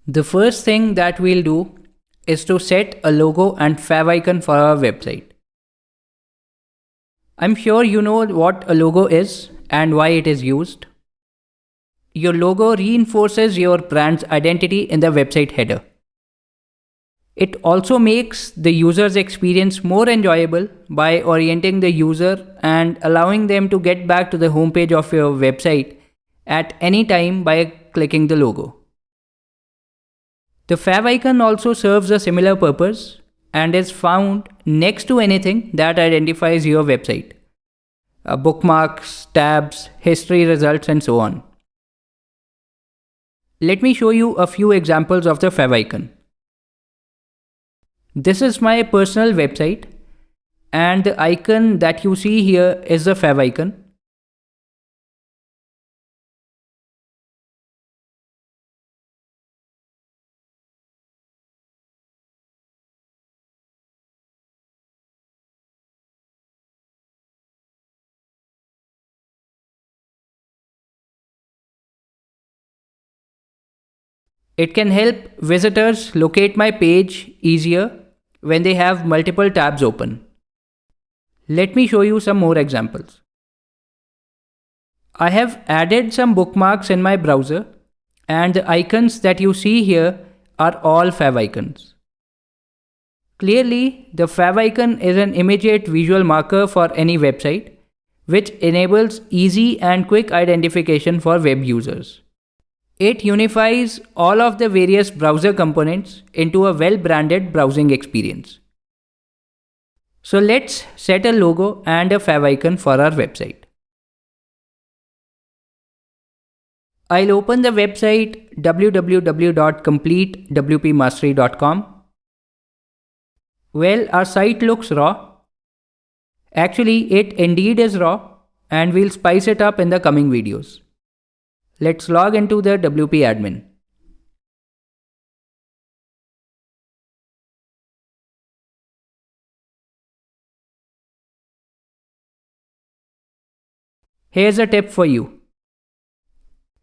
The first thing that we'll do is to set a logo and favicon for our website. I'm sure you know what a logo is and why it is used. Your logo reinforces your brand's identity in the website header. It also makes the user's experience more enjoyable by orienting the user and allowing them to get back to the homepage of your website at any time by clicking the logo. The favicon also serves a similar purpose and is found next to anything that identifies your website. Bookmarks, tabs, history results, and so on. Let me show you a few examples of the favicon. This is my personal website, and the icon that you see here is the favicon. It can help visitors locate my page easier when they have multiple tabs open. Let me show you some more examples. I have added some bookmarks in my browser, and the icons that you see here are all favicons. Clearly, the favicon is an immediate visual marker for any website, which enables easy and quick identification for web users. It unifies all of the various browser components into a well-branded browsing experience. So let's set a logo and a favicon for our website. I'll open the website www.completewpmastery.com. Well, our site looks raw. Actually, it indeed is raw, and we'll spice it up in the coming videos. Let's log into the WP admin. Here's a tip for you.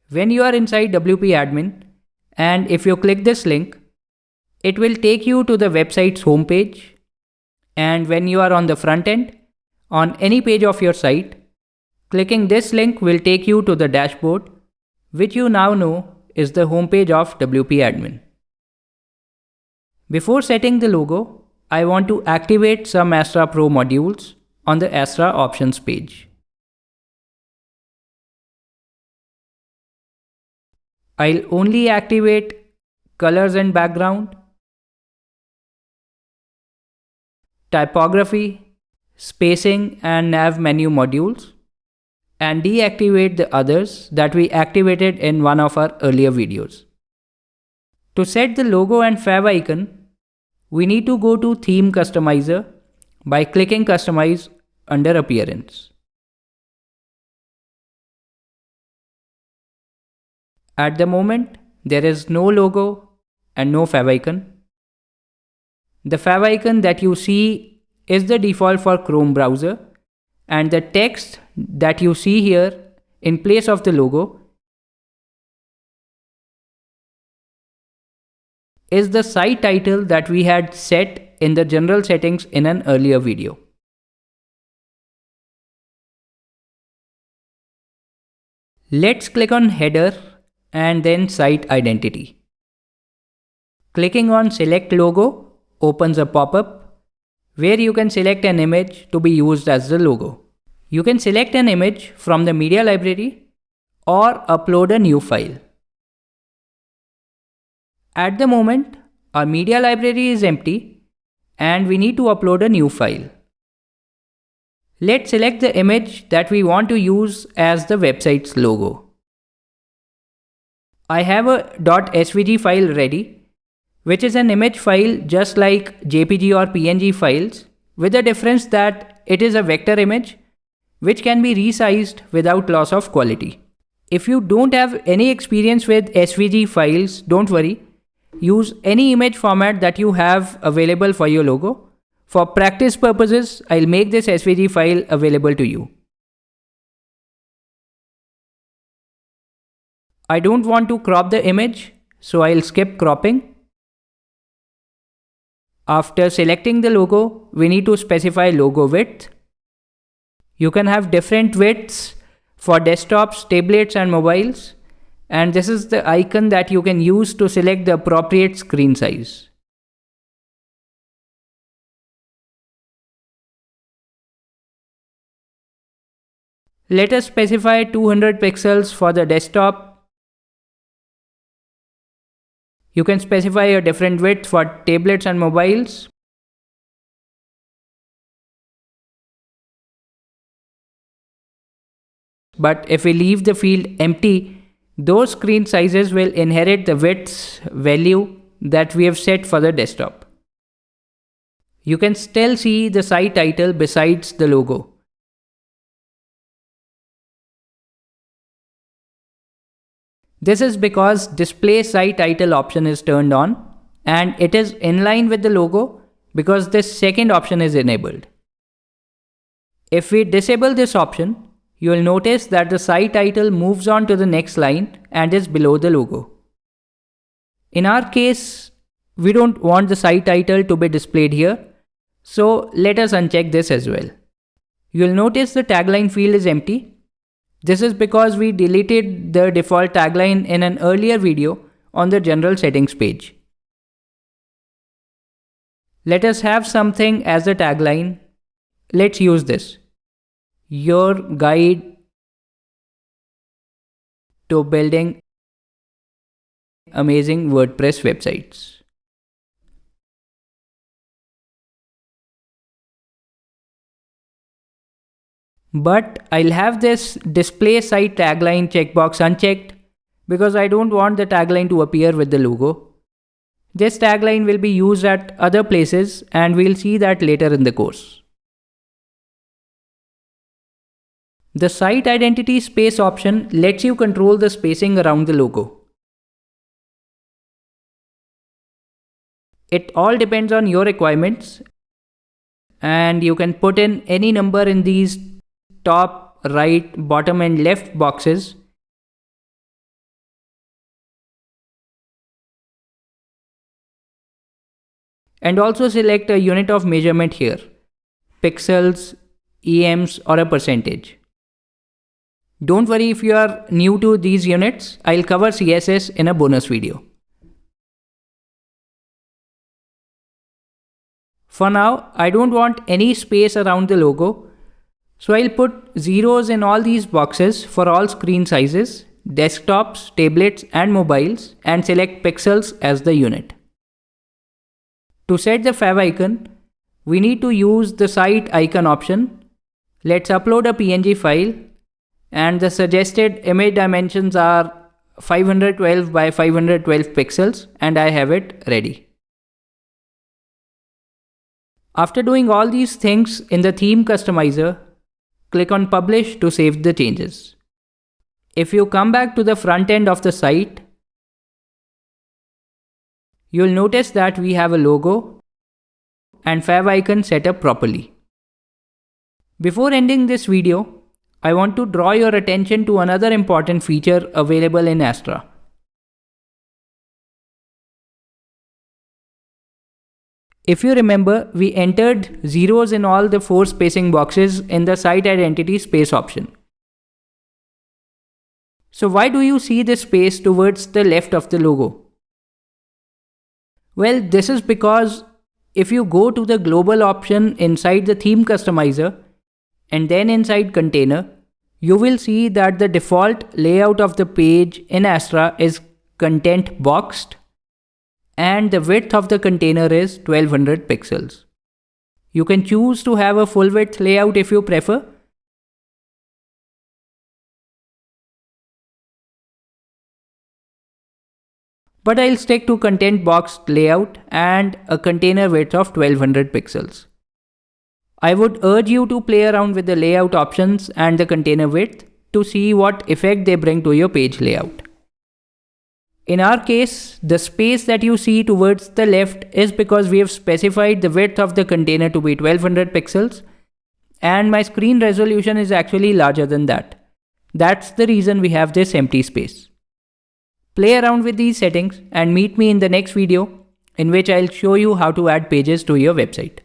When you are inside WP admin, and if you click this link, it will take you to the website's homepage. And when you are on the front end, on any page of your site, clicking this link will take you to the dashboard, which you now know is the homepage of WP admin. Before setting the logo, I want to activate some Astra Pro modules on the Astra options page. I'll only activate colors and background, typography, spacing, and nav menu modules, and deactivate the others that we activated in one of our earlier videos. To set the logo and favicon, we need to go to Theme Customizer by clicking Customize under Appearance. At the moment, there is no logo and no favicon. The favicon that you see is the default for Chrome browser, and the text that you see here in place of the logo is the site title that we had set in the general settings in an earlier video. Let's click on Header and then Site Identity. Clicking on Select Logo opens a pop-up where you can select an image to be used as the logo. You can select an image from the media library or upload a new file. At the moment, our media library is empty and we need to upload a new file. Let's select the image that we want to use as the website's logo. I have a .svg file ready, which is an image file just like JPG or PNG files, with the difference that it is a vector image which can be resized without loss of quality. If you don't have any experience with SVG files, don't worry. Use any image format that you have available for your logo. For practice purposes, I'll make this SVG file available to you. I don't want to crop the image, so I'll skip cropping. After selecting the logo, we need to specify logo width. You can have different widths for desktops, tablets and mobiles, and this is the icon that you can use to select the appropriate screen size. Let us specify 200 pixels for the desktop. You can specify a different width for tablets and mobiles. But if we leave the field empty, those screen sizes will inherit the width value that we have set for the desktop. You can still see the site title besides the logo. This is because display site title option is turned on and it is in line with the logo because this second option is enabled. If we disable this option, you will notice that the site title moves on to the next line and is below the logo. In our case, we don't want the site title to be displayed here, so let us uncheck this as well. You will notice the tagline field is empty. This is because we deleted the default tagline in an earlier video on the general settings page. Let us have something as a tagline. Let's use this. Your guide to building amazing WordPress websites. But I'll have this display site tagline checkbox unchecked because I don't want the tagline to appear with the logo. This tagline will be used at other places and we'll see that later in the course. The site identity space option lets you control the spacing around the logo. It all depends on your requirements and you can put in any number in these top, right, bottom and left boxes. And also select a unit of measurement here, pixels, EMs or a percentage. Don't worry if you are new to these units, I'll cover CSS in a bonus video. For now, I don't want any space around the logo, so I'll put zeros in all these boxes for all screen sizes, desktops, tablets and mobiles and select pixels as the unit. To set the favicon, we need to use the site icon option. Let's upload a PNG file and the suggested image dimensions are 512 by 512 pixels and I have it ready. After doing all these things in the theme customizer, click on Publish to save the changes. If you come back to the front end of the site, you'll notice that we have a logo and favicon set up properly. Before ending this video, I want to draw your attention to another important feature available in Astra. If you remember, we entered zeros in all the 4 spacing boxes in the site identity space option. So why do you see this space towards the left of the logo? Well, this is because if you go to the global option inside the theme customizer and then inside container, you will see that the default layout of the page in Astra is content boxed and the width of the container is 1200 pixels. You can choose to have a full width layout if you prefer. But I'll stick to content boxed layout and a container width of 1200 pixels. I would urge you to play around with the layout options and the container width to see what effect they bring to your page layout. In our case, the space that you see towards the left is because we have specified the width of the container to be 1200 pixels and my screen resolution is actually larger than that. That's the reason we have this empty space. Play around with these settings and meet me in the next video in which I'll show you how to add pages to your website.